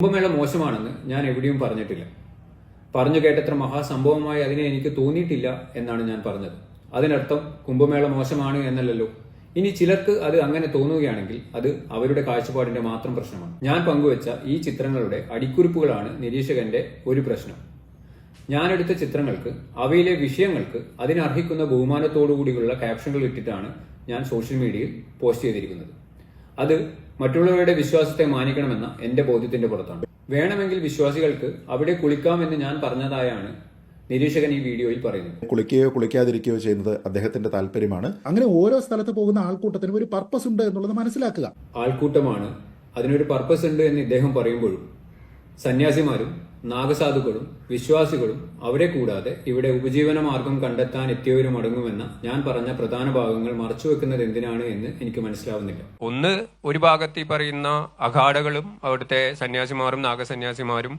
കുംഭമേള മോശമാണെന്ന് ഞാൻ എവിടെയും പറഞ്ഞിട്ടില്ല. പറഞ്ഞു കേട്ടത്ര മഹാസംഭവമായി അതിനെ എനിക്ക് തോന്നിയിട്ടില്ല എന്നാണ് ഞാൻ പറഞ്ഞത്. അതിനർത്ഥം കുംഭമേള മോശമാണ് എന്നല്ലല്ലോ. ഇനി ചിലർക്ക് അത് അങ്ങനെ തോന്നുകയാണെങ്കിൽ അത് അവരുടെ കാഴ്ചപ്പാടിന്റെ മാത്രം പ്രശ്നമാണ്. ഞാൻ പങ്കുവച്ച ഈ ചിത്രങ്ങളുടെ അടിക്കുറിപ്പുകളാണ് നിരീക്ഷകന്റെ ഒരു പ്രശ്നം. ഞാനെടുത്ത ചിത്രങ്ങൾക്ക്, അവയിലെ വിഷയങ്ങൾക്ക് അതിനർഹിക്കുന്ന ബഹുമാനത്തോടുകൂടിയുള്ള ക്യാപ്ഷനുകൾ ഇട്ടിട്ടാണ് ഞാൻ സോഷ്യൽ മീഡിയയിൽ പോസ്റ്റ് ചെയ്തിരിക്കുന്നത്. അത് മറ്റുള്ളവരുടെ വിശ്വാസത്തെ മാനിക്കണമെന്ന എന്റെ ബോധ്യത്തിന്റെ പുറത്താണ്. വേണമെങ്കിൽ വിശ്വാസികൾക്ക് അവിടെ കുളിക്കാമെന്ന് ഞാൻ പറഞ്ഞതായാണ് നിരീക്ഷകൻ ഈ വീഡിയോയിൽ പറയുന്നത്. കുളിക്കുകയോ കുളിക്കാതിരിക്കുകയോ ചെയ്യുന്നത് അദ്ദേഹത്തിന്റെ താല്പര്യമാണ്. അങ്ങനെ ഓരോ സ്ഥലത്ത് പോകുന്ന ആൾക്കൂട്ടത്തിനും ഒരു പർപ്പസ് ഉണ്ട് എന്നുള്ളത് മനസ്സിലാക്കുക. ആൾക്കൂട്ടമാണ്, അതിനൊരു പർപ്പസ് ഉണ്ട് എന്ന് ഇദ്ദേഹം പറയുമ്പോഴും സന്യാസിമാരും നാഗസാധുക്കളും വിശ്വാസികളും അവരെ കൂടാതെ ഇവിടെ ഉപജീവന മാർഗം കണ്ടെത്താൻ എത്തിയവരും അടങ്ങുമെന്ന ഞാൻ പറഞ്ഞ പ്രധാന ഭാഗങ്ങൾ മറച്ചുവെക്കുന്നത് എന്തിനാണ് എന്ന് എനിക്ക് മനസ്സിലാവുന്നില്ല. ഒന്ന്, ഒരു ഭാഗത്ത് ഈ പറയുന്ന അഖാഡകളും അവിടുത്തെ സന്യാസിമാരും നാഗസന്യാസിമാരും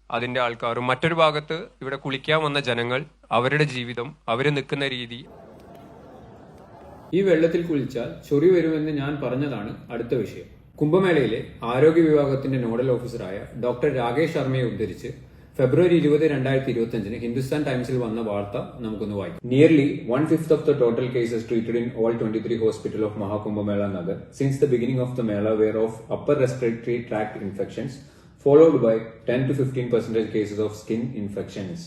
അതിന്റെ ആൾക്കാരും, മറ്റൊരു ഭാഗത്ത് ഇവിടെ കുളിക്കാൻ വന്ന ജനങ്ങൾ, അവരുടെ ജീവിതം, അവര് നിൽക്കുന്ന രീതി. ഈ വെള്ളത്തിൽ കുളിച്ചാൽ ചൊറി വരുമെന്ന് ഞാൻ പറഞ്ഞതാണ് അടുത്ത വിഷയം. കുംഭമേളയിലെ ആരോഗ്യ വിഭാഗത്തിന്റെ നോഡൽ ഓഫീസറായ ഡോക്ടർ രാകേഷ് ശർമ്മയെ ഉദ്ധരിച്ച് ഫെബ്രുവരി 20, 2025 ഹിന്ദുസ്ഥാൻ ടൈംസിൽ വന്ന വാർത്ത നമുക്കൊന്ന് വായിക്കാം. Nearly 1/5 of the total cases treated in all 23 hospital of Mahakumbh Mela Nagar since the beginning of the Mela were of upper respiratory tract infections, followed by 10 to 15% cases of skin infections.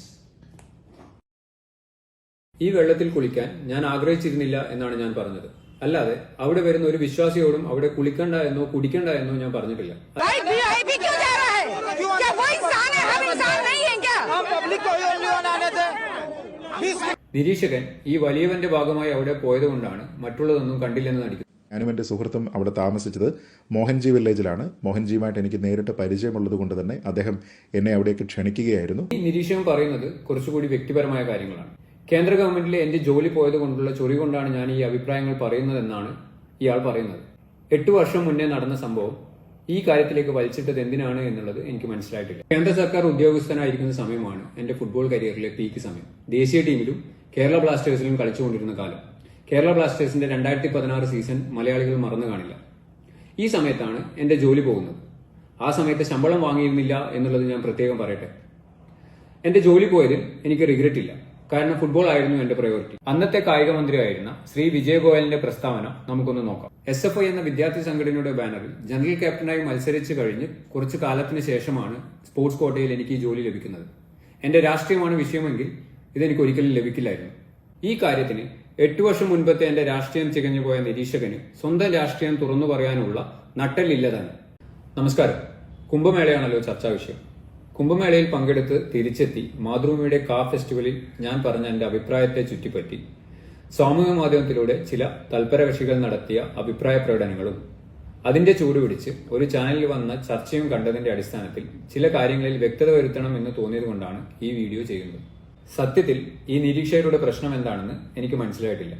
ഈ വെള്ളത്തിൽ കുളിക്കാൻ ഞാൻ ആഗ്രഹിച്ചിരുന്നില്ല എന്നാണ് ഞാൻ പറഞ്ഞത്. അല്ലാതെ അവിടെ വരുന്ന ഒരു വിശ്വാസിയോടും അവിടെ കുളിക്കണ്ട എന്നോ കുടിക്കണ്ട എന്നോ ഞാൻ പറഞ്ഞിട്ടില്ല. നിരീക്ഷകൻ ഈ വലിയവന്റെ ഭാഗമായി അവിടെ പോയതുകൊണ്ടാണ് മറ്റുള്ളതൊന്നും കണ്ടില്ലെന്ന് നടിക്കുന്നത്. ഞാനും എൻ്റെ സുഹൃത്തും അവിടെ താമസിച്ചത് മോഹൻജി വില്ലേജിലാണ്. മോഹൻജിയുമായിട്ട് എനിക്ക് നേരിട്ട് പരിചയമുള്ളത് കൊണ്ട് തന്നെ അദ്ദേഹം എന്നെ അവിടേക്ക് ക്ഷണിക്കുകയായിരുന്നു. ഈ നിരീക്ഷകൻ പറയുന്നത് കുറച്ചുകൂടി വ്യക്തിപരമായ കാര്യങ്ങളാണ്. കേന്ദ്ര ഗവൺമെന്റിലെ എന്റെ ജോലി പോയത് കൊണ്ടുള്ള ചൊറി കൊണ്ടാണ് ഞാൻ ഈ അഭിപ്രായങ്ങൾ പറയുന്നതെന്നാണ് ഇയാൾ പറയുന്നത്. 8 വർഷം മുന്നേ നടന്ന സംഭവം ഈ കാര്യത്തിലേക്ക് വലിച്ചിട്ടത് എന്തിനാണ് എന്നുള്ളത് എനിക്ക് മനസ്സിലായിട്ടില്ല. കേന്ദ്ര സർക്കാർ ഉദ്യോഗസ്ഥനായിരിക്കുന്ന സമയമാണ് എന്റെ ഫുട്ബോൾ കരിയറിലെ പീക്ക് സമയം. ദേശീയ ടീമിലും കേരള ബ്ലാസ്റ്റേഴ്സിലും കളിച്ചുകൊണ്ടിരുന്ന കാലം. കേരള ബ്ലാസ്റ്റേഴ്സിന്റെ 2016 സീസൺ മലയാളികൾ മറന്നു കാണില്ല. ഈ സമയത്താണ് എന്റെ ജോലി പോകുന്നത്. ആ സമയത്ത് ശമ്പളം വാങ്ങിയിരുന്നില്ല എന്നുള്ളത് ഞാൻ പ്രത്യേകം പറയട്ടെ. എന്റെ ജോലി പോയതിൽ എനിക്ക് റിഗ്രറ്റ് ഇല്ല. കാരണം ഫുട്ബോൾ ആയിരുന്നു എന്റെ പ്രയോറിറ്റി. അന്നത്തെ കായിക മന്ത്രിയായിരുന്ന ശ്രീ വിജയ് ഗോയലിന്റെ പ്രസ്താവന നമുക്കൊന്ന് നോക്കാം. SFI എന്ന വിദ്യാർത്ഥി സംഘടനയുടെ ബാനറിൽ ജനറൽ ക്യാപ്റ്റനായി മത്സരിച്ച് കഴിഞ്ഞ് കുറച്ചു കാലത്തിന് ശേഷമാണ് സ്പോർട്സ് കോട്ടയിൽ എനിക്ക് ഈ ജോലി ലഭിക്കുന്നത്. എന്റെ രാഷ്ട്രീയമാണ് വിഷയമെങ്കിൽ ഇതെനിക്ക് ഒരിക്കലും ലഭിക്കില്ലായിരുന്നു. ഈ കാര്യത്തിന് 8 വർഷം മുൻപത്തെ എന്റെ രാഷ്ട്രീയം ചികഞ്ഞു പോയ നിരീക്ഷകന് സ്വന്തം രാഷ്ട്രീയം തുറന്നു പറയാനുള്ള നട്ടല്ലില്ല തന്നെ. നമസ്കാരം. കുംഭമേളയാണല്ലോ ചർച്ചാ വിഷയം. കുംഭമേളയിൽ പങ്കെടുത്ത് തിരിച്ചെത്തി മാതൃഭൂമിയുടെ ഫെസ്റ്റിവലിൽ ഞാൻ പറഞ്ഞ എന്റെ അഭിപ്രായത്തെ ചുറ്റിപ്പറ്റി സാമൂഹ്യ മാധ്യമത്തിലൂടെ ചില തൽപരകക്ഷികൾ നടത്തിയ അഭിപ്രായ പ്രകടനങ്ങളും അതിന്റെ ചൂടുപിടിച്ച് ഒരു ചാനലിൽ വന്ന ചർച്ചയും കണ്ടതിന്റെ അടിസ്ഥാനത്തിൽ ചില കാര്യങ്ങളിൽ വ്യക്തത വരുത്തണം എന്ന് തോന്നിയതുകൊണ്ടാണ് ഈ വീഡിയോ ചെയ്യുന്നത്. സത്യത്തിൽ ഈ നിരീക്ഷകരുടെ പ്രശ്നം എന്താണെന്ന് എനിക്ക് മനസ്സിലായിട്ടില്ല.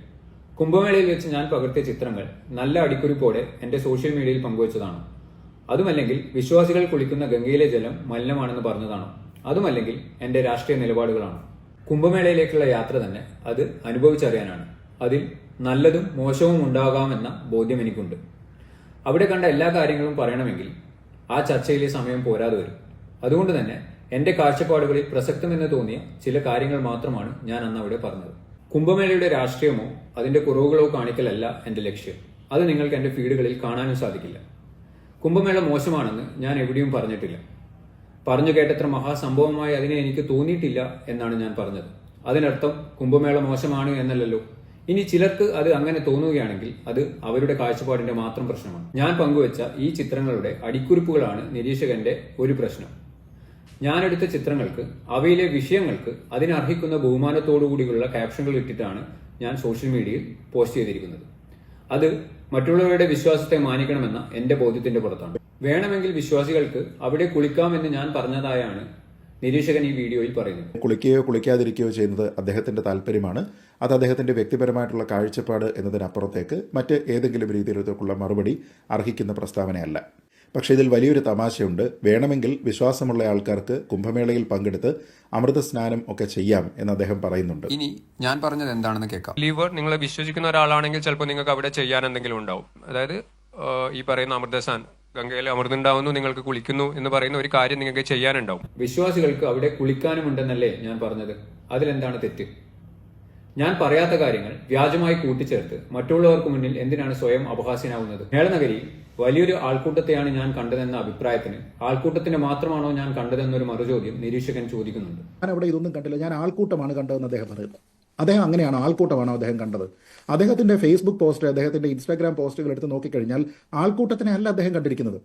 കുംഭമേളയിൽ വെച്ച് ഞാൻ പകർത്തിയ ചിത്രങ്ങൾ നല്ല അടിക്കുറിപ്പോടെ എന്റെ സോഷ്യൽ മീഡിയയിൽ പങ്കുവച്ചതാണോ? അതുമല്ലെങ്കിൽ വിശ്വാസികൾ കുളിക്കുന്ന ഗംഗയിലെ ജലം മലിനമാണെന്ന് പറഞ്ഞതാണോ? അതുമല്ലെങ്കിൽ എന്റെ രാഷ്ട്രീയ നിലപാടുകളാണോ? കുംഭമേളയിലേക്കുള്ള യാത്ര തന്നെ അത് അനുഭവിച്ചറിയാനാണ്. അതിൽ നല്ലതും മോശവും ഉണ്ടാകാമെന്ന ബോധ്യം എനിക്കുണ്ട്. അവിടെ കണ്ട എല്ലാ കാര്യങ്ങളും പറയണമെങ്കിൽ ആ ചർച്ചയിലെ സമയം പോരാതെ വരും. അതുകൊണ്ട് തന്നെ എന്റെ കാഴ്ചപ്പാടുകളിൽ പ്രസക്തമെന്ന് തോന്നിയ ചില കാര്യങ്ങൾ മാത്രമാണ് ഞാൻ അന്ന് അവിടെ പറഞ്ഞത്. കുംഭമേളയുടെ രാഷ്ട്രീയമോ അതിന്റെ കുറവുകളോ കാണിക്കലല്ല എന്റെ ലക്ഷ്യം. അത് നിങ്ങൾക്ക് എന്റെ ഫീഡുകളിൽ കാണാനും സാധിക്കില്ല. കുംഭമേള മോശമാണെന്ന് ഞാൻ എവിടെയും പറഞ്ഞിട്ടില്ല. പറഞ്ഞു കേട്ടത്ര മഹാസംഭവമായി അതിനെ എനിക്ക് തോന്നിയിട്ടില്ല എന്നാണ് ഞാൻ പറഞ്ഞത്. അതിനർത്ഥം കുംഭമേള മോശമാണ് എന്നല്ലല്ലോ. ഇനി ചിലർക്ക് അത് അങ്ങനെ തോന്നുകയാണെങ്കിൽ അത് അവരുടെ കാഴ്ചപ്പാടിന്റെ മാത്രം പ്രശ്നമാണ്. ഞാൻ പങ്കുവച്ച ഈ ചിത്രങ്ങളുടെ അടിക്കുറിപ്പുകളാണ് നിരീക്ഷകന്റെ ഒരു പ്രശ്നം. ഞാനെടുത്ത ചിത്രങ്ങൾക്ക്, അവയിലെ വിഷയങ്ങൾക്ക് അതിനർഹിക്കുന്ന ബഹുമാനത്തോടുകൂടിയുള്ള ക്യാപ്ഷനുകൾ ഇട്ടിട്ടാണ് ഞാൻ സോഷ്യൽ മീഡിയയിൽ പോസ്റ്റ് ചെയ്തിരിക്കുന്നത്. അത് മറ്റുള്ളവരുടെ വിശ്വാസത്തെ മാനിക്കണമെന്ന എന്റെ ബോധ്യത്തിന്റെ പുറത്താണ്. വേണമെങ്കിൽ വിശ്വാസികൾക്ക് അവിടെ കുളിക്കാമെന്ന് ഞാൻ പറഞ്ഞതായാണ് നിരീക്ഷകൻ ഈ വീഡിയോയിൽ പറയുന്നത്. കുളിക്കുകയോ കുളിക്കാതിരിക്കുകയോ ചെയ്യുന്നത് അദ്ദേഹത്തിന്റെ താല്പര്യമാണ്. അത് അദ്ദേഹത്തിന്റെ വ്യക്തിപരമായിട്ടുള്ള കാഴ്ചപ്പാട് എന്നതിനപ്പുറത്തേക്ക് മറ്റ് ഏതെങ്കിലും രീതിയിലുള്ള മറുപടി അർഹിക്കുന്ന പ്രസ്താവനയല്ല. പക്ഷേ ഇതിൽ വലിയൊരു തമാശയുണ്ട്. വേണമെങ്കിൽ വിശ്വാസമുള്ള ആൾക്കാർക്ക് കുംഭമേളയിൽ പങ്കെടുത്ത് അമൃത സ്നാനം ഒക്കെ ചെയ്യാം എന്ന് അദ്ദേഹം പറയുന്നുണ്ട്. ഇനി ഞാൻ പറഞ്ഞത് എന്താണെന്ന് കേൾക്കാം. ബിലീവർ, നിങ്ങൾ വിശ്വസിക്കുന്ന ഒരാളാണെങ്കിൽ ചിലപ്പോൾ നിങ്ങൾക്ക് അവിടെ ചെയ്യാൻ എന്തെങ്കിലും ഉണ്ടാവും. അതായത് ഈ പറയുന്ന അമൃതസ്നാൻ ഗംഗയിൽ അമൃതുണ്ടാവുന്നു, നിങ്ങൾക്ക് കുളിക്കുന്നു എന്ന് പറയുന്ന ഒരു കാര്യം നിങ്ങൾക്ക് ചെയ്യാനുണ്ടാവും. വിശ്വാസികൾക്ക് അവിടെ കുളിക്കാനുമുണ്ടെന്നല്ലേ ഞാൻ പറഞ്ഞത്? അതിലെന്താണ് തെറ്റ്? ഞാൻ പറയാത്ത കാര്യങ്ങൾ വ്യാജമായി കൂട്ടിച്ചേർത്ത് മറ്റുള്ളവർക്ക് മുന്നിൽ എന്തിനാണ് സ്വയം അപഹാസ്യനാവുന്നത്? മേളനഗരിയിൽ വലിയൊരു ആൾക്കൂട്ടത്തെയാണ് ഞാൻ കണ്ടതെന്ന അഭിപ്രായത്തിന് ആൾക്കൂട്ടത്തിന് മാത്രമാണോ ഞാൻ കണ്ടതെന്നൊരു മറുചോദ്യം നിരീക്ഷകൻ ചോദിക്കുന്നുണ്ട്. ഞാൻ അവിടെ ഇതൊന്നും കണ്ടില്ല, ഞാൻ ആൾക്കൂട്ടമാണ് കണ്ടതെന്ന് അദ്ദേഹം പറയുന്നു. അദ്ദേഹം അങ്ങനെയാണോ? ആൾക്കൂട്ടമാണോ അദ്ദേഹം കണ്ടത്? അദ്ദേഹത്തിന്റെ ഫേസ്ബുക്ക് പോസ്റ്റ്, അദ്ദേഹത്തിന്റെ ഇൻസ്റ്റാഗ്രാം പോസ്റ്റുകൾ എടുത്ത് നോക്കിക്കഴിഞ്ഞാൽ ആൾക്കൂട്ടത്തിനെ അല്ല അദ്ദേഹം കണ്ടിരിക്കുന്നത്.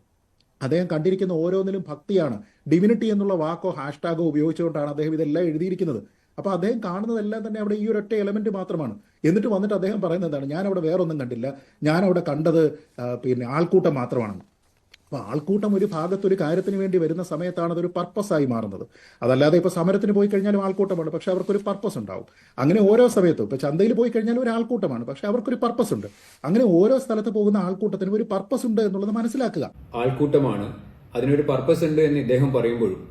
അദ്ദേഹം കണ്ടിരിക്കുന്ന ഓരോന്നിലും ഭക്തിയാണ്. ഡിവിനിറ്റി എന്നുള്ള വാക്കോ ഹാഷ്ടാഗോ ഉപയോഗിച്ചുകൊണ്ടാണ് അദ്ദേഹം ഇതെല്ലാം എഴുതിയിരിക്കുന്നത്. അപ്പോൾ അദ്ദേഹം കാണുന്നതെല്ലാം തന്നെ അവിടെ ഈ ഒരൊറ്റ എലമെന്റ് മാത്രമാണ്. എന്നിട്ട് വന്നിട്ട് അദ്ദേഹം പറയുന്നത് എന്താണ്? ഞാൻ അവിടെ വേറൊന്നും കണ്ടില്ല, ഞാൻ അവിടെ കണ്ടത് ആൾക്കൂട്ടം മാത്രമാണ്. അപ്പോൾ ആൾക്കൂട്ടം ഒരു ഭാഗത്തൊരു കാര്യത്തിന് വേണ്ടി വരുന്ന സമയത്താണ് അതൊരു പർപ്പസായി മാറുന്നത്. അതല്ലാതെ ഇപ്പോൾ സമരത്തിന് പോയി കഴിഞ്ഞാലും ആൾക്കൂട്ടമാണ്, പക്ഷെ അവർക്കൊരു പർപ്പസ് ഉണ്ടാവും. അങ്ങനെ ഓരോ സമയത്തും ഇപ്പോൾ ചന്തയിൽ പോയി കഴിഞ്ഞാലും ഒരു ആൾക്കൂട്ടമാണ്, പക്ഷെ അവർക്കൊരു പർപ്പസ് ഉണ്ട്. അങ്ങനെ ഓരോ സ്ഥലത്ത് പോകുന്ന ആൾക്കൂട്ടത്തിന് ഒരു പർപ്പസ് ഉണ്ട് എന്നുള്ളത് മനസ്സിലാക്കുക. ആൾക്കൂട്ടമാണ്, അതിനൊരു പർപ്പസ് ഉണ്ട് എന്ന് ഇദ്ദേഹം പറയുമ്പോഴും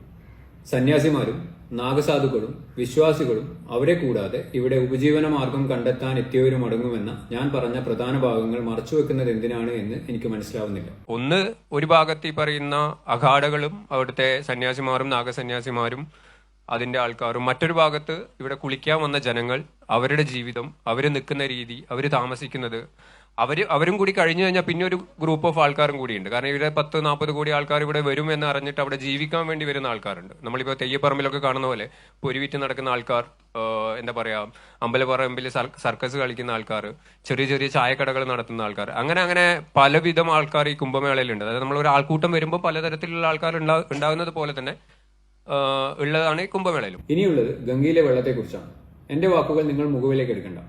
സന്യാസിമാരും നാഗസാധുക്കളും വിശ്വാസികളും അവരെ കൂടാതെ ഇവിടെ ഉപജീവന മാർഗം കണ്ടെത്താൻ എത്തിയവരും അടങ്ങുമെന്ന ഞാൻ പറഞ്ഞ പ്രധാന ഭാഗങ്ങൾ മറച്ചുവെക്കുന്നത് എന്തിനാണ് എന്ന് എനിക്ക് മനസ്സിലാവുന്നില്ല. ഒന്ന്, ഒരു ഭാഗത്ത് ഈ പറയുന്ന അഖാഡകളും അവിടുത്തെ സന്യാസിമാരും നാഗസന്യാസിമാരും അതിന്റെ ആൾക്കാരും, മറ്റൊരു ഭാഗത്ത് ഇവിടെ കുളിക്കാൻ വന്ന ജനങ്ങൾ, അവരുടെ ജീവിതം, അവർ നിൽക്കുന്ന രീതി, അവർ താമസിക്കുന്നത്, അവരും കൂടി കഴിഞ്ഞു കഴിഞ്ഞാൽ പിന്നെ ഒരു ഗ്രൂപ്പ് ഓഫ് ആൾക്കാരും കൂടിയുണ്ട്. കാരണം ഇവിടെ 10-40 കോടി ആൾക്കാർ ഇവിടെ വരും എന്ന് അറിഞ്ഞിട്ട് അവിടെ ജീവിക്കാൻ വേണ്ടി വരുന്ന ആൾക്കാരുണ്ട്. നമ്മളിപ്പോൾ തെയ്യപ്പറമ്പിലൊക്കെ കാണുന്ന പോലെ പൊരിവിറ്റ് നടക്കുന്ന ആൾക്കാർ, എന്താ പറയാ, അമ്പലപ്പറമ്പിൽ സർക്കസ് കളിക്കുന്ന ആൾക്കാർ, ചെറിയ ചെറിയ ചായക്കടകൾ നടത്തുന്ന ആൾക്കാർ, അങ്ങനെ പലവിധം ആൾക്കാർ ഈ കുംഭമേളയിലുണ്ട്. അതായത് നമ്മൾ ഒരു ആൾക്കൂട്ടം വരുമ്പോൾ പലതരത്തിലുള്ള ആൾക്കാർ ഉണ്ടാകുന്നത് പോലെ തന്നെ ഉള്ളതാണ് ഈ കുംഭമേളയിലും. ഇനിയുള്ളത് ഗംഗയിലെ വെള്ളത്തെക്കുറിച്ചാണ്. എന്റെ വാക്കുകൾ നിങ്ങൾ മുഖവിലേക്ക് എടുക്കണ്ട.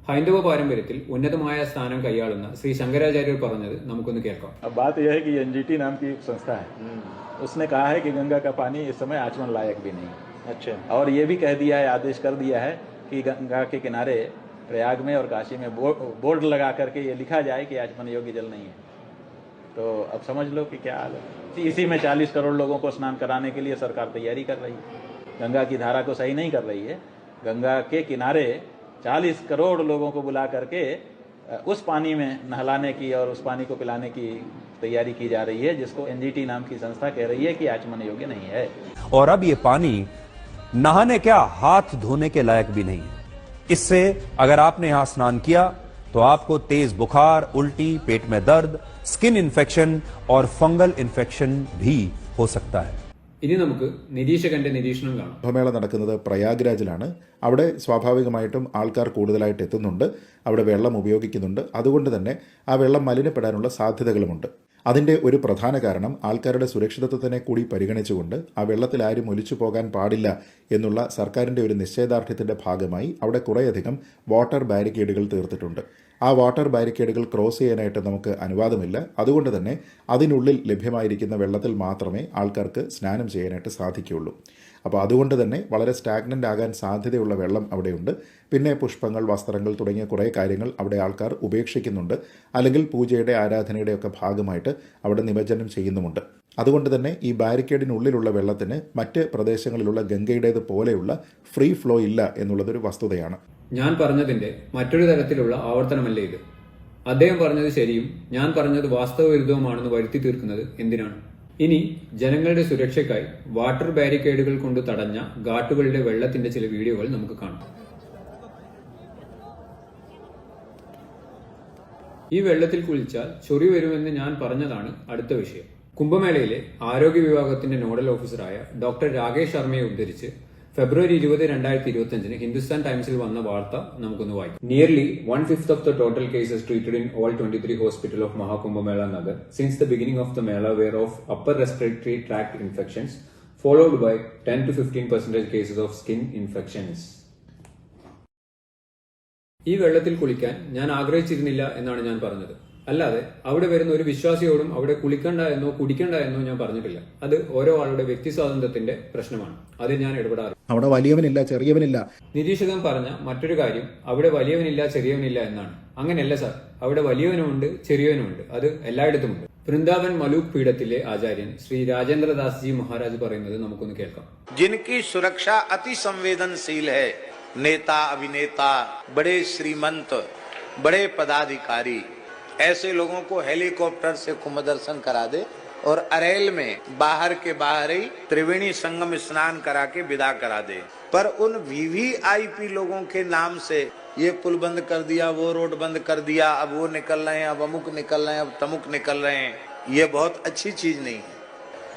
ഹൈന്ദവ പാരമ്പര്യത്തിൽ ഉന്നതമായ സ്ഥാനം കൈയാളുന്ന ശ്രീ ശങ്കരാചാര്യർ പറഞ്ഞത് നമുക്കൊന്ന് കേൾക്കാം. अब बात यह है कि एनजीटी नाम की एक संस्था है, उसने कहा है कि गंगा का पानी इस समय आचमन लायक भी नहीं। अच्छा। और ये भी कह दिया है, आदेश कर दिया है कि गंगा के किनारे प्रयाग में और काशी में बोर्ड लगा करके ये लिखा जाए कि आचमन योग्य जल नहीं है। तो अब समझ लो कि क्या हाल है। इसी में 40 करोड़ लोगों को स्नान कराने के लिए सरकार तैयारी कर रही है। गंगा की धारा को सही नहीं कर रही है। गंगा के किनारे 40 करोड़ लोगों को बुला करके उस पानी में नहलाने की और उस पानी को पिलाने की तैयारी की जा रही है, जिसको एनजीटी नाम की संस्था कह रही है कि आचमन योग्य नहीं है। और अब ये पानी नहाने क्या, हाथ धोने के लायक भी नहीं है। इससे अगर आपने यहां स्नान किया तो आपको तेज बुखार, उल्टी, पेट में दर्द, स्किन इन्फेक्शन और फंगल इन्फेक्शन भी हो सकता है। ഇനി നമുക്ക് നിരീക്ഷകന്റെ നിരീക്ഷണം കാണാം. കുംഭമേള നടക്കുന്നത് പ്രയാഗ്രാജിലാണ്. അവിടെ സ്വാഭാവികമായിട്ടും ആൾക്കാർ കൂടുതലായിട്ട് എത്തുന്നുണ്ട്, അവിടെ വെള്ളം ഉപയോഗിക്കുന്നുണ്ട്. അതുകൊണ്ട് തന്നെ ആ വെള്ളം മലിനപ്പെടാനുള്ള സാധ്യതകളുമുണ്ട്. അതിൻ്റെ ഒരു പ്രധാന കാരണം ആൾക്കാരുടെ സുരക്ഷിതത്വത്തിനെ കൂടി പരിഗണിച്ചുകൊണ്ട് ആ വെള്ളത്തിൽ ആരും ഒലിച്ചു പോകാൻ പാടില്ല എന്നുള്ള സർക്കാരിൻ്റെ ഒരു നിശ്ചയദാർഢ്യത്തിൻ്റെ ഭാഗമായി അവിടെ കുറേയധികം വാട്ടർ ബാരിക്കേഡുകൾ തീർത്തിട്ടുണ്ട്. ആ വാട്ടർ ബാരിക്കേഡുകൾ ക്രോസ് ചെയ്യാനായിട്ട് നമുക്ക് അനുവാദമില്ല. അതുകൊണ്ട് തന്നെ അതിനുള്ളിൽ ലഭ്യമായിരിക്കുന്ന വെള്ളത്തിൽ മാത്രമേ ആൾക്കാർക്ക് സ്നാനം ചെയ്യാനായിട്ട് സാധിക്കുകയുള്ളൂ. അപ്പോൾ അതുകൊണ്ട് തന്നെ വളരെ സ്റ്റാഗ്നൻ്റ് ആകാൻ സാധ്യതയുള്ള വെള്ളം അവിടെയുണ്ട്. പിന്നെ പുഷ്പങ്ങൾ, വസ്ത്രങ്ങൾ തുടങ്ങിയ കുറേ കാര്യങ്ങൾ അവിടെ ആൾക്കാർ ഉപേക്ഷിക്കുന്നുണ്ട്, അല്ലെങ്കിൽ പൂജയുടെ ആരാധനയുടെയൊക്കെ ഭാഗമായിട്ട് അവിടെ നിമജ്ജനം ചെയ്യുന്നുമുണ്ട്. അതുകൊണ്ട് തന്നെ ഈ ബാരിക്കേഡിനുള്ളിലുള്ള വെള്ളത്തിന് മറ്റ് പ്രദേശങ്ങളിലുള്ള ഗംഗയുടേത് പോലെയുള്ള ഫ്രീ ഫ്ലോ ഇല്ല എന്നുള്ളതൊരു വസ്തുതയാണ്. ഞാൻ പറഞ്ഞതിന്റെ മറ്റൊരു തരത്തിലുള്ള ആവർത്തനമല്ലേ ഇത്? അദ്ദേഹം പറഞ്ഞത് ശരിയും ഞാൻ പറഞ്ഞത് വാസ്തവവിരുദ്ധവുമാണെന്ന് വരുത്തി തീർക്കുന്നത് എന്തിനാണ്? ഇനി ജനങ്ങളുടെ സുരക്ഷയ്ക്കായി വാട്ടർ ബാരിക്കേഡുകൾ കൊണ്ട് തടഞ്ഞ ഘാട്ടുകളുടെ വെള്ളത്തിന്റെ ചില വീഡിയോകൾ നമുക്ക് കാണാം. ഈ വെള്ളത്തിൽ കുളിച്ചാൽ ചൊറി വരുമെന്ന് ഞാൻ പറഞ്ഞതാണ് അടുത്ത വിഷയം. കുംഭമേളയിലെ ആരോഗ്യ വിഭാഗത്തിന്റെ നോഡൽ ഓഫീസറായ ഡോക്ടർ രാകേഷ് ശർമ്മയെ ഉദ്ധരിച്ച് ഫെബ്രുവരി 20, 2025 ഹിന്ദുസ്ഥാൻ ടൈംസിൽ വന്ന വാർത്ത നമുക്കൊന്ന് വായിക്കാം. Nearly 1/5 of the total cases treated in all 23 hospital of Mahakumbh Mela Nagar since the beginning of the Mela were of upper respiratory tract infections, followed by 10 to 15% cases of skin infections. ഈ വെള്ളത്തിൽ കുളിക്കാൻ ഞാൻ ആഗ്രഹിച്ചിരുന്നില്ല എന്നാണ് ഞാൻ പറഞ്ഞത്. അല്ലാതെ അവിടെ വരുന്ന ഒരു വിശ്വാസിയോടും അവിടെ കുളിക്കണ്ട എന്നോ കുടിക്കണ്ട എന്നോ ഞാൻ പറഞ്ഞിട്ടില്ല. അത് ഓരോ ആളുടെ വ്യക്തി സ്വാതന്ത്ര്യത്തിന്റെ പ്രശ്നമാണ്. അതിൽ ഞാൻ ഇടപെടാറ്. അവിടെ വലിയവനില്ല, ചെറിയവനില്ല. നിരീക്ഷകൻ പറഞ്ഞ മറ്റൊരു കാര്യം അവിടെ വലിയവനില്ല, ചെറിയവനില്ല എന്നാണ്. അങ്ങനെയല്ല സാർ, അവിടെ വലിയവനുമുണ്ട്, ചെറിയവനുമുണ്ട്. അത് എല്ലായിടത്തുമുണ്ട്. വൃന്ദാവൻ മലൂക് പീഠത്തിലെ ആചാര്യൻ ശ്രീ രാജേന്ദ്രദാസ് ജി മഹാരാജ് പറയുന്നത് നമുക്കൊന്ന് കേൾക്കാം. जिनकी सुरक्षा अति संवेदनशील है, नेता, अभिनेता, बड़े श्रीमंत, बड़े पदाधिकारी ऐसे लोगों को हेलीकॉप्टर से कुंभ दर्शन करा दे और अरेल में बाहर के बाहर ही त्रिवेणी संगम स्नान करा के विदा करा दे। पर उन वीवीआईपी लोगों के नाम से ये पुल बंद कर दिया, वो रोड बंद कर दिया, अब वो निकल रहे हैं, अब अमुक निकल रहे हैं, अब तमुक निकल रहे हैं, ये बहुत अच्छी चीज नहीं है।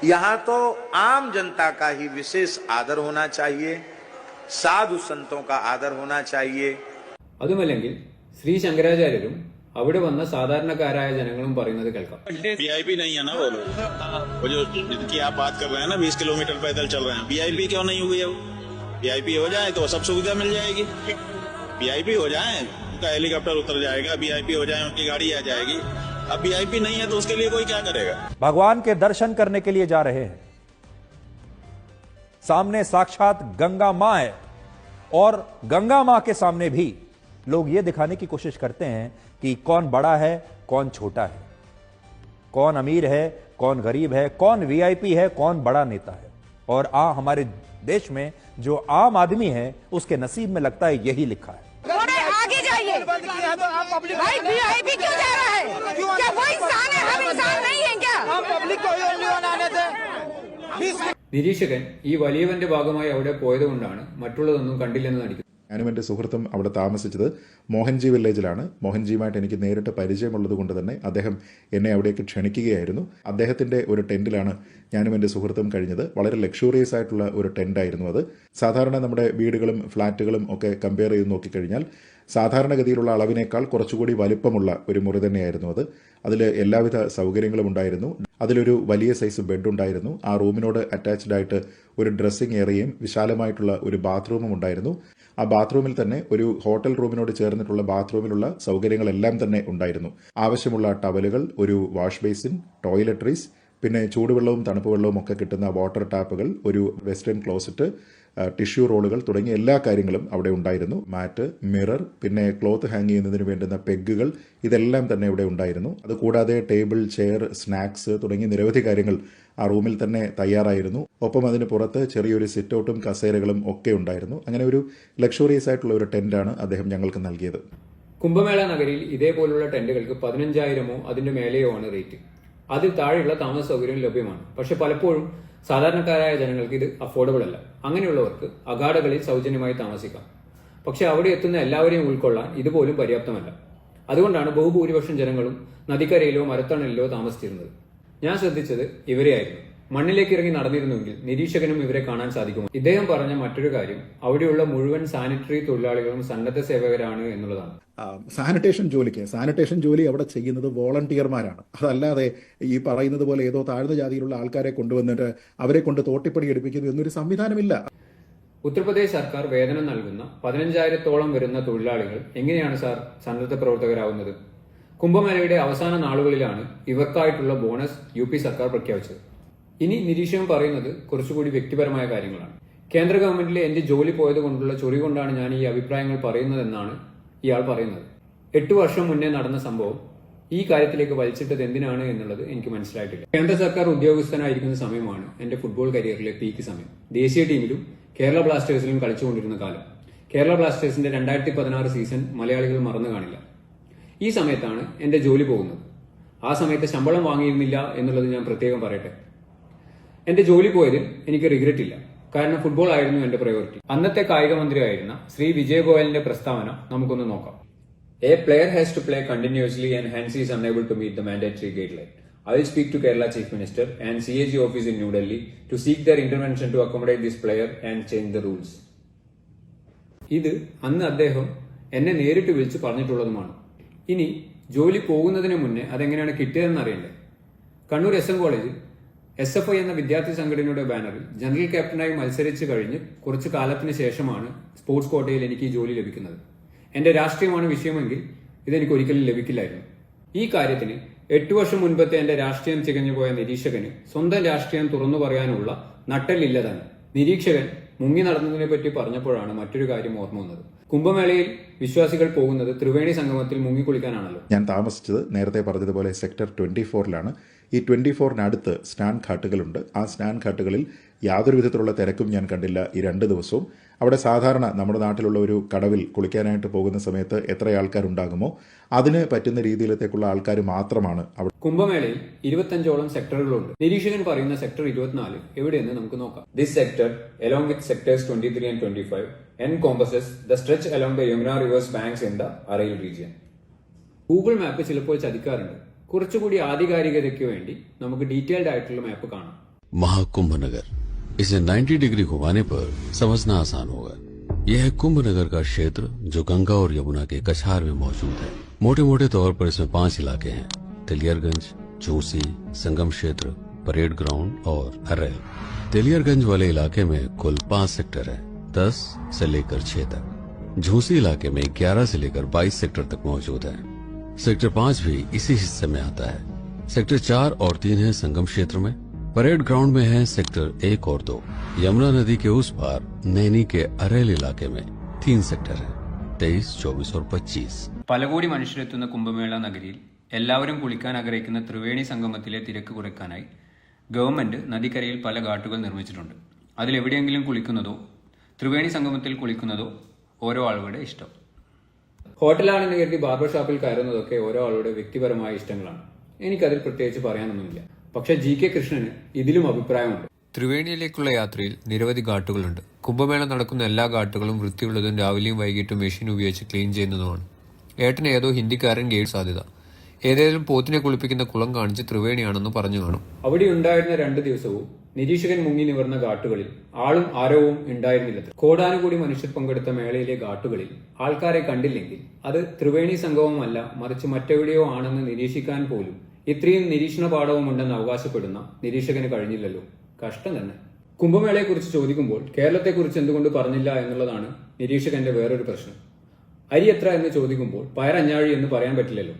यहाँ तो आम जनता का ही विशेष आदर होना चाहिए, साधु संतों का आदर होना चाहिए। അതുമല്ലെങ്കിൽ ശ്രീ ശങ്കരാചാര്യരും അവിടെ വന്ന സാധാരണക്കാരായ ജനങ്ങളും പറയുന്നത് കേൾക്കാം. वीआईपी नहीं है ना वो लोग, वो जो जिनकी आप बात कर रहे हैं ना 20 किलोमीटर पैदल चल रहे हैं, वीआईपी क्यों नहीं हुई है? वीआईपी हो जाए तो सब सुविधा मिल जाएगी। वीआईपी हो जाए उनका हेलीकॉप्टर उतर जाएगा, वीआईपी हो जाए उनकी गाड़ी आ जाएगी। अब वीआईपी नहीं है तो उसके लिए कोई क्या करेगा? भगवान के दर्शन करने के लिए जा रहे हैं, सामने साक्षात गंगा मां है और गंगा मां के सामने भी लोग ये दिखाने की कोशिश करते हैं कि कौन बड़ा है, कौन छोटा है, कौन अमीर है, कौन गरीब है, कौन वीआईपी है, कौन बड़ा नेता है। और हमारे देश में जो आम आदमी है उसके नसीब में लगता है यही लिखा है। आगे जाइए भाई, वीआईपी क्यों जा रहा है? क्या वो इंसान है? हम इंसान नहीं है क्या? हम पब्लिक को നിരീക്ഷകൻ ഈ വലിയവന്റെ ഭാഗമായി അവിടെ പോയതുകൊണ്ടാണ് മറ്റുള്ളതൊന്നും കണ്ടില്ലെന്ന് നടിക്കുന്നത്. ഞാനും എൻ്റെ സുഹൃത്തും അവിടെ താമസിച്ചത് മോഹൻജി വില്ലേജിലാണ്. മോഹൻജിയുമായിട്ട് എനിക്ക് നേരിട്ട് പരിചയമുള്ളത് കൊണ്ട് തന്നെ അദ്ദേഹം എന്നെ അവിടേക്ക് ക്ഷണിക്കുകയായിരുന്നു. അദ്ദേഹത്തിൻ്റെ ഒരു ടെൻറ്റിലാണ് ഞാനും എൻ്റെ സുഹൃത്തും കഴിഞ്ഞത്. വളരെ ലക്ഷൂറിയസ് ആയിട്ടുള്ള ഒരു ടെൻറ്റായിരുന്നു അത്. സാധാരണ നമ്മുടെ വീടുകളും ഫ്ലാറ്റുകളും ഒക്കെ കമ്പയർ ചെയ്ത് നോക്കിക്കഴിഞ്ഞാൽ സാധാരണഗതിയിലുള്ള അളവിനേക്കാൾ കുറച്ചുകൂടി വലിപ്പമുള്ള ഒരു മുറി തന്നെയായിരുന്നു അത്. അതിൽ എല്ലാവിധ സൗകര്യങ്ങളും ഉണ്ടായിരുന്നു. അതിലൊരു വലിയ സൈസ് ബെഡ് ഉണ്ടായിരുന്നു. ആ റൂമിനോട് അറ്റാച്ച്ഡ് ആയിട്ട് ഒരു ഡ്രസ്സിംഗ് ഏരിയയും വിശാലമായിട്ടുള്ള ഒരു ബാത്റൂമും ഉണ്ടായിരുന്നു. ആ ബാത്റൂമിൽ തന്നെ ഒരു ഹോട്ടൽ റൂമിനോട് ചേർന്നിട്ടുള്ള ബാത്റൂമിലുള്ള സൗകര്യങ്ങളെല്ലാം തന്നെ ഉണ്ടായിരുന്നു. ആവശ്യമുള്ള ടവലുകൾ, ഒരു വാഷ് ബേസിൻ, ടോയ്ലറ്ററീസ്, പിന്നെ ചൂടുവെള്ളവും തണുപ്പ് വെള്ളവും ഒക്കെ കിട്ടുന്ന വാട്ടർ ടാപ്പുകൾ, ഒരു വെസ്റ്റേൺ ക്ലോസറ്റ്, ടിഷ്യൂ റോളുകൾ തുടങ്ങിയ എല്ലാ കാര്യങ്ങളും അവിടെ ഉണ്ടായിരുന്നു. മാറ്റ്, മിറർ, പിന്നെ ക്ലോത്ത് ഹാങ് ചെയ്യുന്നതിന് വേണ്ടുന്ന പെഗുകൾ, ഇതെല്ലാം തന്നെ ഇവിടെ ഉണ്ടായിരുന്നു. അതുകൂടാതെ ടേബിൾ, ചെയർ, സ്നാക്സ് തുടങ്ങിയ നിരവധി കാര്യങ്ങൾ ആ റൂമിൽ തന്നെ തയ്യാറായിരുന്നു. ഒപ്പം അതിന് പുറത്ത് ചെറിയൊരു സിറ്റ് ഔട്ടും കസേരകളും ഒക്കെ ഉണ്ടായിരുന്നു. അങ്ങനെ ഒരു ലക്ഷറിയസ് ആയിട്ടുള്ള ഒരു ടെന്റാണ് അദ്ദേഹം ഞങ്ങൾക്ക് നൽകിയത്. കുംഭമേള നഗരിയിൽ ഇതേപോലുള്ള ടെന്റുകൾക്ക് 15,000 അതിന്റെ മേലെയോ ആണ് റേറ്റ്. അതിൽ താഴെയുള്ള താമസ സൗകര്യം ലഭ്യമാണ്. പക്ഷെ പലപ്പോഴും സാധാരണക്കാരായ ജനങ്ങൾക്ക് ഇത് അഫോർഡബിൾ അല്ല. അങ്ങനെയുള്ളവർക്ക് അഗാഡകളിൽ സൗജന്യമായി താമസിക്കാം. പക്ഷെ അവിടെ എത്തുന്ന എല്ലാവരെയും ഉൾക്കൊള്ളാൻ ഇതുപോലും പര്യാപ്തമല്ല. അതുകൊണ്ടാണ് ബഹുഭൂരിപക്ഷം ജനങ്ങളും നദിക്കരയിലോ മരത്തണലിലോ താമസിച്ചിരുന്നത്. ഞാൻ ശ്രദ്ധിച്ചത് ഇവരെയായിരുന്നു. മണ്ണിലേക്ക് ഇറങ്ങി നടന്നിരുന്നുവെങ്കിൽ നിരീക്ഷകനും ഇവരെ കാണാൻ സാധിക്കുമോ? ഇദ്ദേഹം പറഞ്ഞ മറ്റൊരു കാര്യം അവിടെയുള്ള മുഴുവൻ സാനിറ്ററി തൊഴിലാളികളും സന്നദ്ധ സേവകരാണ് എന്നുള്ളതാണ്. സാനിറ്റേഷൻ ജോലി അവിടെ ചെയ്യുന്നത് വോളണ്ടിയർമാരാണ്. അതല്ലാതെ ഈ പറയുന്നത് പോലെ ഏതോ താഴ്ന്ന ജാതിയിലുള്ള ആൾക്കാരെ കൊണ്ടുവന്നിട്ട് അവരെ കൊണ്ട് തോട്ടിപ്പടി എടുപ്പിക്കുന്നു എന്നൊരു സംവിധാനമില്ല. ഉത്തർപ്രദേശ് സർക്കാർ വേതനം നൽകുന്ന 15,000-ഓളം വരുന്ന തൊഴിലാളികൾ എങ്ങനെയാണ് സാർ സന്നദ്ധ പ്രവർത്തകരാവുന്നത്? കുംഭമേളയുടെ അവസാന നാളുകളിലാണ് ഇവർക്കായിട്ടുള്ള ബോണസ് UP സർക്കാർ പ്രഖ്യാപിച്ചത്. ഇനി നിരീക്ഷകൻ പറയുന്നത് കുറച്ചുകൂടി വ്യക്തിപരമായ കാര്യങ്ങളാണ്. കേന്ദ്ര ഗവൺമെന്റിലെ എന്റെ ജോലി പോയത് കൊണ്ടുള്ള ചൊറി കൊണ്ടാണ് ഞാൻ ഈ അഭിപ്രായങ്ങൾ പറയുന്നതെന്നാണ് ഇയാൾ പറയുന്നത്. 8 വർഷം മുന്നേ നടന്ന സംഭവം ഈ കാര്യത്തിലേക്ക് വലിച്ചിട്ടത് എന്തിനാണ് എന്നുള്ളത് എനിക്ക് മനസ്സിലായിട്ടില്ല. കേന്ദ്ര സർക്കാർ ഉദ്യോഗസ്ഥനായിരിക്കുന്ന സമയമാണ് എന്റെ ഫുട്ബോൾ കരിയറിലെ പീക്ക് സമയം. ദേശീയ ടീമിലും കേരള ബ്ലാസ്റ്റേഴ്സിലും കളിച്ചുകൊണ്ടിരുന്ന കാലം. കേരള ബ്ലാസ്റ്റേഴ്സിന്റെ 2016 സീസൺ മലയാളികൾ മറന്നു കാണില്ല. ഈ സമയത്താണ് എന്റെ ജോലി പോകുന്നത്. ആ സമയത്ത് ശമ്പളം വാങ്ങിയിരുന്നില്ല എന്നുള്ളത് ഞാൻ പ്രത്യേകം പറയട്ടെ. എന്റെ ജോലി പോയതിൽ എനിക്ക് റിഗ്രറ്റ് ഇല്ല. കാരണം ഫുട്ബോൾ ആയിരുന്നു എന്റെ പ്രയോറിറ്റി. അന്നത്തെ കായിക മന്ത്രിയായിരുന്ന ശ്രീ വിജയ് ഗോയലിന്റെ പ്രസ്താവന നമുക്കൊന്ന് നോക്കാം. A player has to play continuously and hence he is unable to meet the mandatory guideline. I will speak to Kerala Chief Minister and CAG office in New Delhi to seek their intervention to accommodate this player and change the rules. ഇത് അന്ന് അദ്ദേഹം എന്നെ നേരിട്ട് വിളിച്ച് പറഞ്ഞിട്ടുള്ളതുമാണ്. ഇനി ജോലി പോകുന്നതിന് മുന്നേ അതെങ്ങനെയാണ് കിട്ടിയതെന്ന് അറിയണ്ടേ? കണ്ണൂർ SM കോളേജിൽ SFI എന്ന വിദ്യാർത്ഥി സംഘടനയുടെ ബാനറിൽ ജനറൽ ക്യാപ്റ്റനായി മത്സരിച്ച് കഴിഞ്ഞ് കുറച്ചു കാലത്തിന് ശേഷമാണ് സ്പോർട്സ് കോട്ടയിൽ എനിക്ക് ഈ ജോലി ലഭിക്കുന്നത്. എന്റെ രാഷ്ട്രീയമാണ് വിഷയമെങ്കിൽ ഇതെനിക്ക് ഒരിക്കലും ലഭിക്കില്ലായിരുന്നു. ഈ കാര്യത്തിന് 8 വർഷം മുൻപത്തെ എന്റെ രാഷ്ട്രീയം ചികഞ്ഞുപോയ നിരീക്ഷകന് സ്വന്തം രാഷ്ട്രീയം തുറന്നു പറയാനുള്ള നട്ടലില്ല തന്നെ. നിരീക്ഷകൻ മുങ്ങി നടന്നതിനെ പറ്റി പറഞ്ഞപ്പോഴാണ് മറ്റൊരു കാര്യം ഓർമ്മ വന്നത്. കുംഭമേളയിൽ വിശ്വാസികൾ പോകുന്നത് ത്രിവേണി സംഗമത്തിൽ മുങ്ങിക്കുളിക്കാനാണല്ലോ. ഞാൻ താമസിച്ചത് നേരത്തെ പറഞ്ഞതുപോലെ സെക്ടർ 24-ലാണ്. ഈ 24-നടുത്ത് സ്നാൻ ഘാട്ടുകളുണ്ട്. ആ സ്നാൻ ഘാട്ടുകളിൽ യാതൊരു വിധത്തിലുള്ള തിരക്കും ഞാൻ കണ്ടില്ല ഈ 2 ദിവസവും. അവിടെ സാധാരണ നമ്മുടെ നാട്ടിലുള്ള ഒരു കടവിൽ കുളിക്കാനായിട്ട് പോകുന്ന സമയത്ത് എത്ര ആൾക്കാരുണ്ടാകുമോ അതിന് പറ്റുന്ന രീതിയിലത്തേക്കുള്ള ആൾക്കാർ മാത്രമാണ് അവിടെ. കുംഭമേളയിൽ 25ഓളം സെക്ടറുകളുണ്ട്. നിരീക്ഷകൻ പറയുന്ന സെക്ടർ 24 എവിടെയെന്ന് നമുക്ക് നോക്കാം. This sector along with sectors 23 and 25 encompasses the stretch along the Yamuna river's banks in the Arail region. Google map ചിലപ്പോൾ ചതിക്കാറുണ്ട്. കുറച്ചുകൂടി ആധികാരികതയ്ക്ക് വേണ്ടി നമുക്ക് ഡീറ്റെയിൽഡ് ആയിട്ടുള്ള മാപ്പ് കാണാം. महाकुंभ नगर, इसे 90 डिग्री घुमाने पर समझना आसान होगा. यह है कुंभ नगर का क्षेत्र जो गंगा और यमुना के कछार में मौजूद है. मोटे मोटे तौर पर इसमें 5 इलाके हैं: तेलियरगंज, झूसी, संगम क्षेत्र, परेड ग्राउंड और अरैल. तेलियरगंज वाले इलाके में कुल 5 सेक्टर है, 10 से लेकर 6 तक. झूसी इलाके में 11 से लेकर 22 सेक्टर तक मौजूद है. सेक्टर 5 भी इसी हिस्से में आता है. सेक्टर 4 और 3 है संगम क्षेत्र में. परेड ग्राउंड में है सेक्टर 1 और 2. यमुना नदी के उस पार नैनी के अरेल इलाके में 3 सेक्टर है, 23, 24 और 25. പല കോടി മനുഷ്യരെത്തുന്ന കുംഭമേള നഗരിയിൽ എല്ലാവരും കുളിക്കാൻ ആഗ്രഹിക്കുന്ന ത്രിവേണി സംഗമത്തിലെ തിരക്ക് കുറയ്ക്കാനായി ഗവൺമെന്റ് നദിക്കരയിൽ പല ഘാട്ടുകൾ നിർമ്മിച്ചിട്ടുണ്ട്. അതിലെവിടെയെങ്കിലും കുളിക്കുന്നതോ ത്രിവേണി സംഗമത്തിൽ കുളിക്കുന്നതോ ഓരോ ആളുകളുടെ ഇഷ്ടം. ഹോട്ടലാണെന്ന് കരുതി ബാർബർ ഷോപ്പിൽ കയറുന്നതൊക്കെ ഓരോ ആളുടെ വ്യക്തിപരമായ ഇഷ്ടങ്ങളാണ്. എനിക്കതിൽ പ്രത്യേകിച്ച് പറയാനൊന്നുമില്ല. പക്ഷെ GK കൃഷ്ണന് ഇതിലും അഭിപ്രായമുണ്ട്. ത്രിവേണിയിലേക്കുള്ള യാത്രയിൽ നിരവധി ഘാട്ടുകളുണ്ട്. കുംഭമേള നടക്കുന്ന എല്ലാ ഘാട്ടുകളും വൃത്തിയുള്ളതും രാവിലെയും വൈകിട്ടും മെഷീൻ ഉപയോഗിച്ച് ക്ലീൻ ചെയ്യുന്നതുമാണ്. ഏട്ടന് ഏതോ ഹിന്ദിക്കാരൻ ഗൈഡ് സാധ്യത. ഏതെങ്കിലും പോത്തിനെ കുളിപ്പിക്കുന്ന കുളം കാണിച്ച് ത്രിവേണിയാണെന്ന് പറഞ്ഞു കാണും. അവിടെ ഉണ്ടായിരുന്ന 2 ദിവസവും നിരീക്ഷകൻ മുങ്ങി നിവർന്ന ഘാട്ടുകളിൽ ആളും ആരവവും ഉണ്ടായിരുന്നില്ല. കോടാനുകൂടി മനുഷ്യർ പങ്കെടുത്ത മേളയിലെ ഘാട്ടുകളിൽ ആൾക്കാരെ കണ്ടില്ലെങ്കിൽ അത് ത്രിവേണി സംഗമമല്ല, മറിച്ച് മറ്റെവിടെയോ ആണെന്ന് നിരീക്ഷിക്കാൻ പോലും ഇത്രയും നിരീക്ഷണ പാഠവും ഉണ്ടെന്ന് അവകാശപ്പെടുന്ന നിരീക്ഷകന് കഴിഞ്ഞില്ലല്ലോ. കഷ്ടം തന്നെ. കുംഭമേളയെക്കുറിച്ച് ചോദിക്കുമ്പോൾ കേരളത്തെക്കുറിച്ച് എന്തുകൊണ്ട് പറഞ്ഞില്ല എന്നുള്ളതാണ് നിരീക്ഷകന്റെ വേറൊരു പ്രശ്നം. അരി എത്ര എന്ന് ചോദിക്കുമ്പോൾ പയറഞ്ഞാഴി എന്ന് പറയാൻ പറ്റില്ലല്ലോ.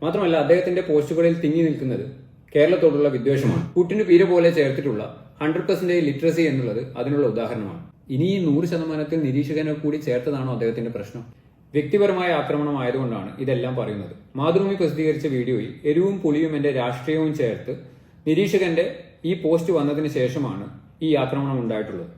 മാത്രമല്ല അദ്ദേഹത്തിന്റെ പോസ്റ്റുകളിൽ തിങ്ങി നിൽക്കുന്നത് കേരളത്തോടുള്ള വിദ്വേഷമാണ്. കൂട്ടിന് പീര പോലെ ചേർത്തിട്ടുള്ള 100% ലിറ്ററസി എന്നുള്ളത് അതിനുള്ള ഉദാഹരണമാണ്. ഇനി ഈ 100% നിരീക്ഷകനെ കൂടി ചേർത്തതാണോ അദ്ദേഹത്തിന്റെ പ്രശ്നം? വ്യക്തിപരമായ ആക്രമണം ആയതുകൊണ്ടാണ് ഇതെല്ലാം പറയുന്നത്. മാതൃഭൂമി പ്രസിദ്ധീകരിച്ച വീഡിയോയിൽ എരിവും പുളിയും എന്റെ രാഷ്ട്രീയവും ചേർത്ത് നിരീക്ഷകന്റെ ഈ പോസ്റ്റ് വന്നതിന് ശേഷമാണ് ഈ ആക്രമണം ഉണ്ടായിട്ടുള്ളത്.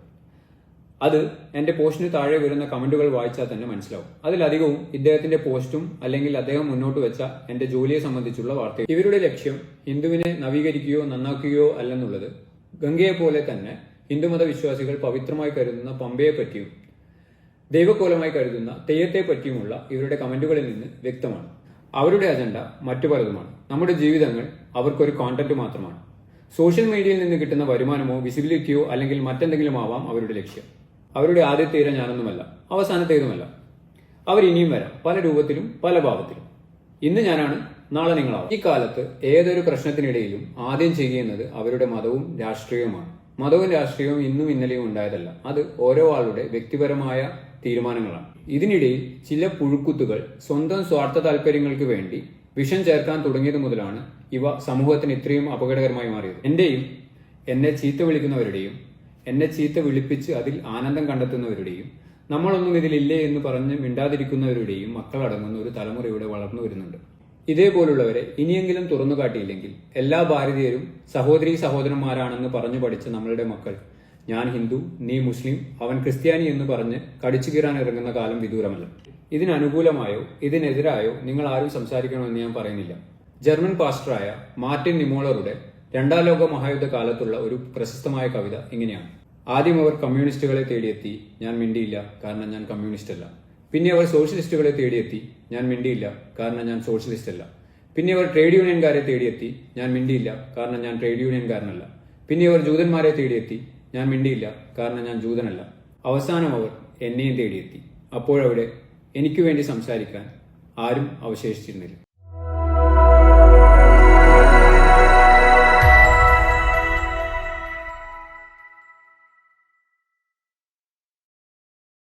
അത് എന്റെ പോസ്റ്റിന് താഴെ വരുന്ന കമന്റുകൾ വായിച്ചാൽ തന്നെ മനസ്സിലാവും. അതിലധികവും ഇദ്ദേഹത്തിന്റെ പോസ്റ്റും അല്ലെങ്കിൽ അദ്ദേഹം മുന്നോട്ട് വെച്ച എന്റെ ജോലിയെ സംബന്ധിച്ചുള്ള വാർത്തകൾ. ഇവരുടെ ലക്ഷ്യം ഹിന്ദുവിനെ നവീകരിക്കുകയോ നന്നാക്കുകയോ അല്ലെന്നുള്ളത് ഗംഗയെ പോലെ തന്നെ ഹിന്ദുമത വിശ്വാസികൾ പവിത്രമായി കരുതുന്ന പമ്പയെ പറ്റിയും ദൈവക്കോലമായി കരുതുന്ന തെയ്യത്തെ പറ്റിയുമുള്ള ഇവരുടെ കമന്റുകളിൽ നിന്ന് വ്യക്തമാണ്. അവരുടെ അജണ്ട മറ്റു പലതുമാണ്. നമ്മുടെ ജീവിതങ്ങൾ അവർക്കൊരു കോണ്ടന്റ് മാത്രമാണ്. സോഷ്യൽ മീഡിയയിൽ നിന്ന് കിട്ടുന്ന വരുമാനമോ വിസിബിലിറ്റിയോ അല്ലെങ്കിൽ മറ്റെന്തെങ്കിലും ആവാം അവരുടെ ലക്ഷ്യം. അവരുടെ ആദ്യത്തെ ഇര ഞാനൊന്നുമല്ല, അവസാനത്തേതുമല്ല. അവർ ഇനിയും വരാം, പല രൂപത്തിലും പല ഭാവത്തിലും. ഇന്ന് ഞാനാണ്, നാളെ നിങ്ങളാവും. ഈ കാലത്ത് ഏതൊരു പ്രശ്നത്തിനിടയിലും ആദ്യം ചെയ്യുന്നത് അവരുടെ മതവും രാഷ്ട്രീയവുമാണ്. മതവും രാഷ്ട്രീയവും ഇന്നും ഇന്നലെയും ഉണ്ടായതല്ല. അത് ഓരോ ആളുടെ വ്യക്തിപരമായ തീരുമാനങ്ങളാണ്. ഇതിനിടയിൽ ചില പുഴുക്കുത്തുകൾ സ്വന്തം സ്വാർത്ഥ താല്പര്യങ്ങൾക്ക് വേണ്ടി വിഷം ചേർക്കാൻ തുടങ്ങിയത് മുതലാണ് ഇവ സമൂഹത്തിന് ഇത്രയും അപകടകരമായി മാറിയത്. എന്റെയും എന്നെ ചീത്ത വിളിക്കുന്നവരുടെയും എന്നെ ചീത്ത വിളിപ്പിച്ച് അതിൽ ആനന്ദം കണ്ടെത്തുന്നവരുടെയും നമ്മളൊന്നും ഇതിലില്ലേ എന്ന് പറഞ്ഞ് മിണ്ടാതിരിക്കുന്നവരുടെയും മക്കളടങ്ങുന്ന ഒരു തലമുറ ഇവിടെ വളർന്നു വരുന്നുണ്ട്. ഇതേപോലുള്ളവരെ ഇനിയെങ്കിലും തുറന്നു കാട്ടിയില്ലെങ്കിൽ എല്ലാ ഭാരതീയരും സഹോദരീ സഹോദരന്മാരാണെന്ന് പറഞ്ഞു പഠിച്ച നമ്മളുടെ മക്കൾ ഞാൻ ഹിന്ദു, നീ മുസ്ലിം, അവൻ ക്രിസ്ത്യാനി എന്ന് പറഞ്ഞ് കടിച്ചു കീറാൻ ഇറങ്ങുന്ന കാലം വിദൂരമല്ല. ഇതിനനുകൂലമായോ ഇതിനെതിരായോ നിങ്ങൾ ആരും സംസാരിക്കണമെന്ന് ഞാൻ പറയുന്നില്ല. ജർമ്മൻ പാസ്റ്ററായ മാർട്ടിൻ നിമോളറുടെ 2ാം ലോക മഹായുദ്ധ കാലത്തുള്ള ഒരു പ്രശസ്തമായ കവിത ഇങ്ങനെയാണ്: ആദ്യം അവർ കമ്മ്യൂണിസ്റ്റുകളെ തേടിയെത്തി, ഞാൻ മിണ്ടിയില്ല, കാരണം ഞാൻ കമ്മ്യൂണിസ്റ്റ് അല്ല. പിന്നെ അവർ സോഷ്യലിസ്റ്റുകളെ തേടിയെത്തി, ഞാൻ മിണ്ടിയില്ല, കാരണം ഞാൻ സോഷ്യലിസ്റ്റ് അല്ല. പിന്നെ അവർ ട്രേഡ് യൂണിയൻകാരെ തേടിയെത്തി, ഞാൻ മിണ്ടിയില്ല, കാരണം ഞാൻ ട്രേഡ് യൂണിയൻകാരനല്ല. പിന്നെ അവർ ജൂതന്മാരെ തേടിയെത്തി, ഞാൻ മിണ്ടിയില്ല, കാരണം ഞാൻ ജൂതനല്ല. അവസാനം അവർ എന്നെയും തേടിയെത്തി. അപ്പോഴവിടെ എനിക്ക് വേണ്ടി സംസാരിക്കാൻ ആരും അവശേഷിച്ചിരുന്നില്ല.